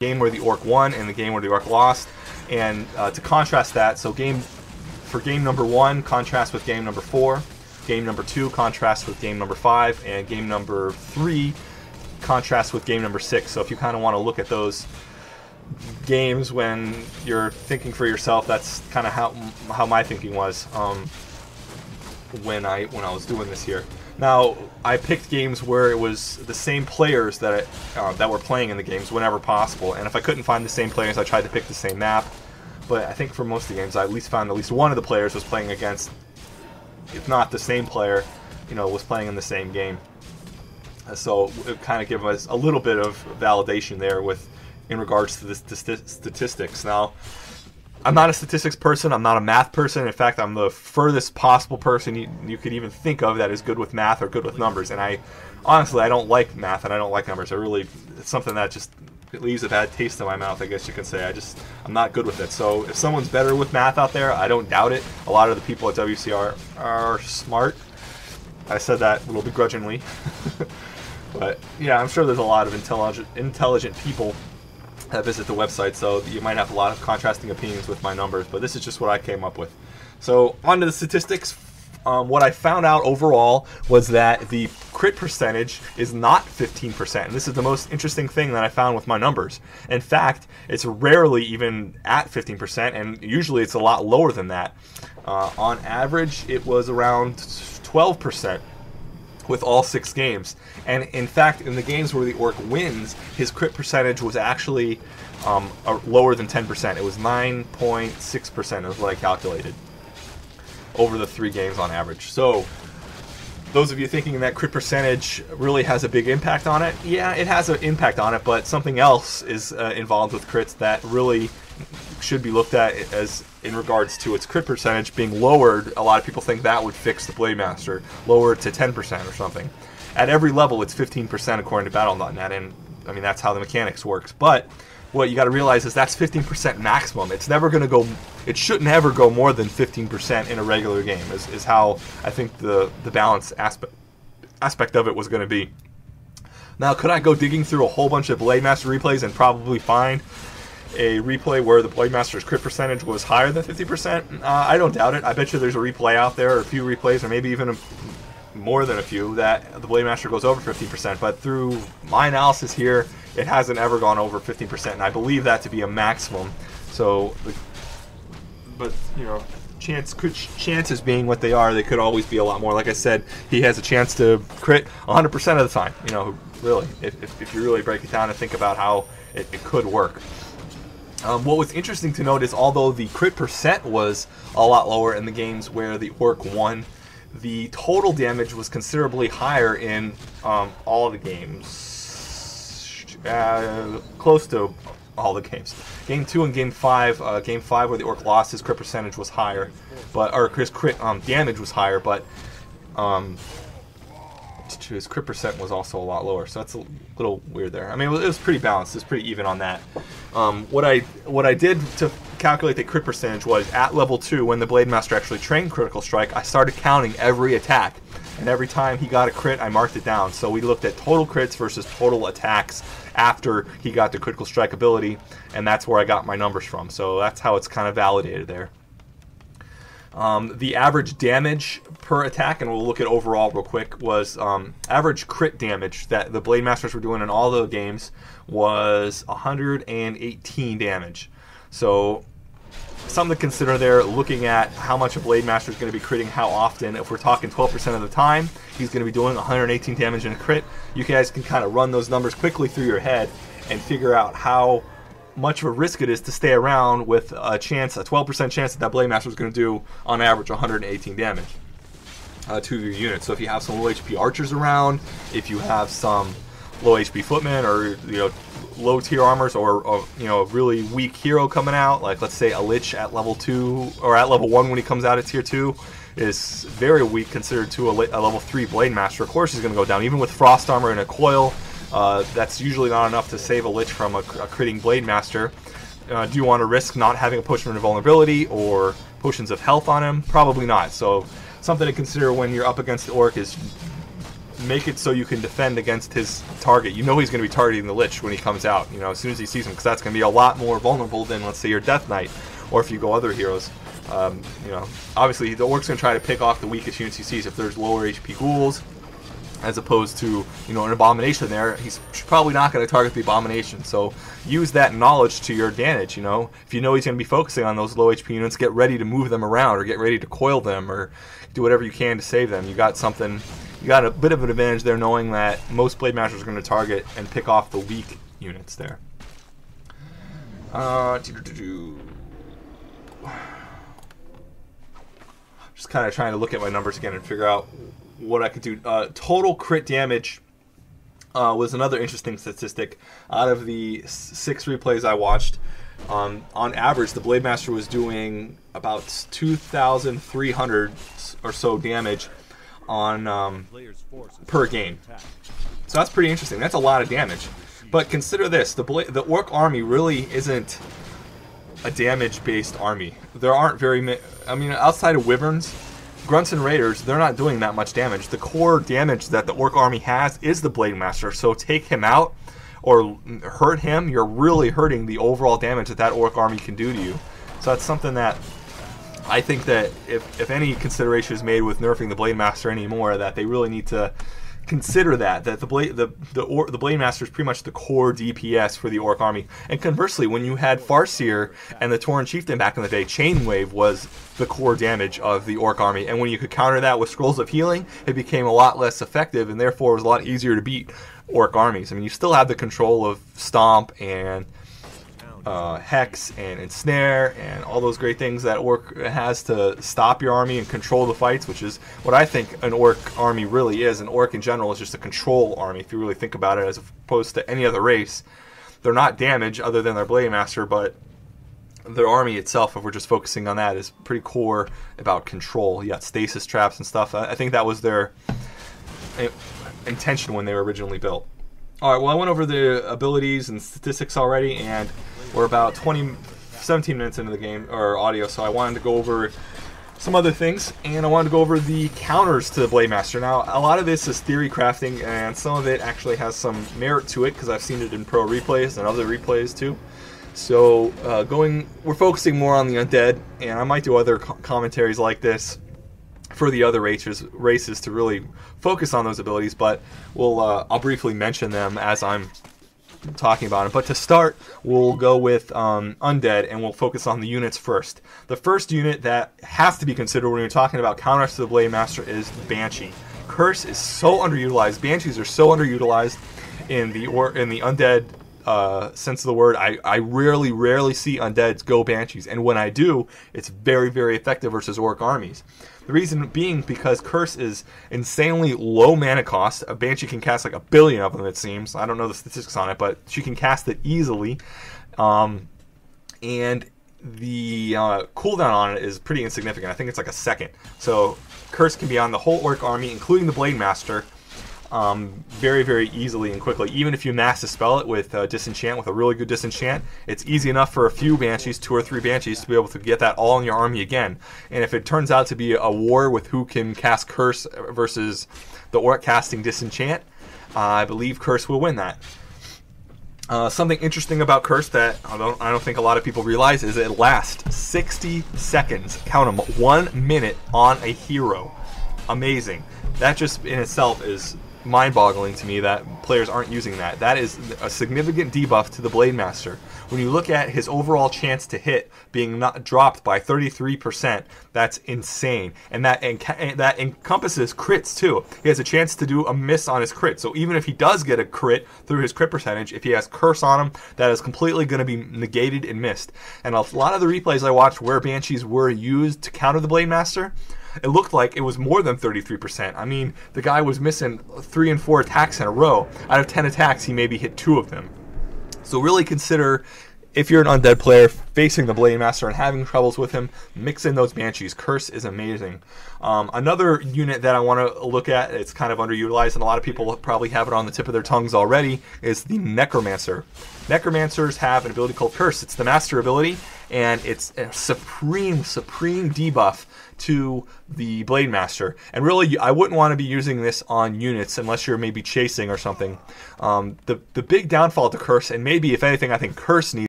game where the orc won and the game where the orc lost. And to contrast that, so game number 1, contrast with game number 4. Game number 2, contrast with game number 5. And game number 3, contrast with game number 6. So if you kind of want to look at those games when you're thinking for yourself, that's kind of how my thinking was when I was doing this here. Now, I picked games where it was the same players that were playing in the games whenever possible, and if I couldn't find the same players, I tried to pick the same map. But I think for most of the games, I at least found at least one of the players was playing against, if not the same player, was playing in the same game. So it kind of gave us a little bit of validation there in regards to the statistics. Now, I'm not a statistics person, I'm not a math person. In fact, I'm the furthest possible person you could even think of that is good with math or good with numbers. And honestly, I don't like math and I don't like numbers. It's something that just leaves a bad taste in my mouth, I guess you can say. I'm not good with it. So if someone's better with math out there, I don't doubt it. A lot of the people at WCR are smart. I said that a little begrudgingly. But yeah, I'm sure there's a lot of intelligent people that visit the website, so you might have a lot of contrasting opinions with my numbers, but this is just what I came up with. So on to the statistics. What I found out overall was that the crit percentage is not 15%, and this is the most interesting thing that I found with my numbers. In fact, it's rarely even at 15%, and usually it's a lot lower than that. On average, it was around 12% with all 6 games. And in fact, in the games where the orc wins, his crit percentage was actually lower than 10%. It was 9.6% is what I calculated over the 3 games on average. So those of you thinking that crit percentage really has a big impact on it, yeah, it has an impact on it, but something else is involved with crits that really should be looked at as in regards to its crit percentage being lowered. A lot of people think that would fix the Blademaster, lower it to 10% or something. At every level, it's 15% according to Battle.net, and I mean that's how the mechanics works. But what you got to realize is that's 15% maximum. It's never going to go. It shouldn't ever go more than 15% in a regular game. Is how I think the balance aspect of it was going to be. Now, could I go digging through a whole bunch of Blademaster replays and probably find a replay where the Blademaster's crit percentage was higher than 50%? I don't doubt it. I bet you there's a replay out there, or a few replays, or maybe even more than a few, that the Blademaster goes over 15%. But through my analysis here, it hasn't ever gone over 15%, and I believe that to be a maximum. So, but chances being what they are, they could always be a lot more. Like I said, he has a chance to crit 100% of the time. Really, if you really break it down and think about how it could work. What was interesting to note is, although the crit percent was a lot lower in the games where the orc won, the total damage was considerably higher in all the games, close to all the games. Game 2 and Game 5, Game 5 where the orc lost, his crit percentage was higher, or his crit damage was higher, but his crit percent was also a lot lower, so that's a little weird there. I mean, it was pretty balanced. It was pretty even on that. What I did to calculate the crit percentage was, at level 2, when the Blademaster actually trained Critical Strike, I started counting every attack, and every time he got a crit, I marked it down. So we looked at total crits versus total attacks after he got the Critical Strike ability, and that's where I got my numbers from. So that's how it's kind of validated there. The average damage per attack, and we'll look at overall real quick, was average crit damage that the Blademasters were doing in all the games was 118 damage. So something to consider there, looking at how much a Blademaster is going to be critting how often. If we're talking 12% of the time, he's going to be doing 118 damage in a crit. You guys can kind of run those numbers quickly through your head and figure out how much of a risk it is to stay around with a 12% chance that Blademaster is going to do on average 118 damage to your unit. So if you have some low HP archers around, if you have some low HP footmen, or low tier armors, or a really weak hero coming out, like let's say a Lich at level 2 or at level 1 when he comes out at tier 2 is very weak considered to a level 3 Blademaster. Of course he's going to go down, even with frost armor and a coil. That's usually not enough to save a Lich from a critting Blademaster. Do you want to risk not having a potion of invulnerability or potions of health on him? Probably not. So something to consider when you're up against the orc is make it so you can defend against his target. You know he's going to be targeting the Lich when he comes out, you know, as soon as he sees him, because that's going to be a lot more vulnerable than, let's say, your Death Knight, or if you go other heroes. You know, obviously the Orc's going to try to pick off the weakest units he sees. If there's lower HP ghouls, as opposed to, you know, an Abomination there, he's probably not going to target the Abomination. So use that knowledge to your advantage, you know. If you know he's going to be focusing on those low HP units, get ready to move them around, or get ready to coil them, or do whatever you can to save them. You got something, you got a bit of an advantage there, knowing that most Blademasters are going to target and pick off the weak units there. Just kind of trying to look at my numbers again and figure out what I could do. Total crit damage was another interesting statistic. Out of the 6 replays I watched, on average, the Blademaster was doing about 2,300 or so damage on per game. So that's pretty interesting. That's a lot of damage. But consider this: the Orc army really isn't a damage-based army. There aren't very many. I mean, outside of Wyverns, Grunts and Raiders, they're not doing that much damage. The core damage that the Orc army has is the Blademaster. So take him out or hurt him, you're really hurting the overall damage that Orc army can do to you. So that's something that I think that if any consideration is made with nerfing the Blademaster anymore, that they really need to consider that the Blademaster is pretty much the core DPS for the Orc army. And conversely, when you had Farseer and the Tauren Chieftain back in the day, Chainwave was the core damage of the Orc army. And when you could counter that with Scrolls of Healing, it became a lot less effective, and therefore it was a lot easier to beat Orc armies. I mean, you still have the control of Stomp and Hex and Ensnare and all those great things that Orc has to stop your army and control the fights, which is what I think an Orc army really is. An Orc in general is just a control army, if you really think about it, as opposed to any other race. They're not damage other than their Blademaster, but their army itself, if we're just focusing on that, is pretty core about control. You got stasis traps and stuff. I think that was their intention when they were originally built. Alright, well, I went over the abilities and statistics already, and we're about 17 minutes into the game, or audio, so I wanted to go over some other things, and I wanted to go over the counters to the Blademaster. Now, a lot of this is theory crafting, and some of it actually has some merit to it, because I've seen it in pro replays and other replays too. So, we're focusing more on the undead, and I might do other commentaries like this for the other races to really focus on those abilities, but I'll briefly mention them as I'm talking about it. But to start, we'll go with undead, and we'll focus on the units first. The first unit that has to be considered when you're talking about counters to the Blademaster is Banshee. Curse is so underutilized. Banshees are so underutilized in the undead sense of the word. I rarely see undeads go Banshees, and when I do, it's very, very effective versus Orc armies. The reason being because Curse is insanely low mana cost. A Banshee can cast like 1 billion of them, it seems. I don't know the statistics on it, but she can cast it easily. And the cooldown on it is pretty insignificant. I think it's like a second. So Curse can be on the whole Orc army, including the Blademaster, very, very easily and quickly. Even if you mass dispel it with disenchant, with a really good disenchant, it's easy enough for a few Banshees, 2 or 3 Banshees, to be able to get that all in your army again. And if it turns out to be a war with who can cast Curse versus the Orc casting disenchant, I believe Curse will win that. Something interesting about Curse that I don't think a lot of people realize is it lasts 60 seconds. Count them, 1 minute on a hero. Amazing. That just in itself is mind-boggling to me that players aren't using that. That is a significant debuff to the Blademaster. When you look at his overall chance to hit being not dropped by 33%, that's insane. And that encompasses crits too. He has a chance to do a miss on his crit. So even if he does get a crit through his crit percentage, if he has Curse on him, that is completely going to be negated and missed. And a lot of the replays I watched where Banshees were used to counter the Blademaster, it looked like it was more than 33%. I mean, the guy was missing 3 and 4 attacks in a row. Out of 10 attacks, he maybe hit 2 of them. So really consider, if you're an undead player facing the Blademaster and having troubles with him, mix in those Banshees. Curse is amazing. Another unit that I want to look at, it's kind of underutilized, and a lot of people probably have it on the tip of their tongues already, is the Necromancer. Necromancers have an ability called Curse. It's the master ability, and it's a supreme debuff to the Blademaster. And really, I wouldn't want to be using this on units unless you're maybe chasing or something. The big downfall to Curse, and maybe if anything, I think Curse needs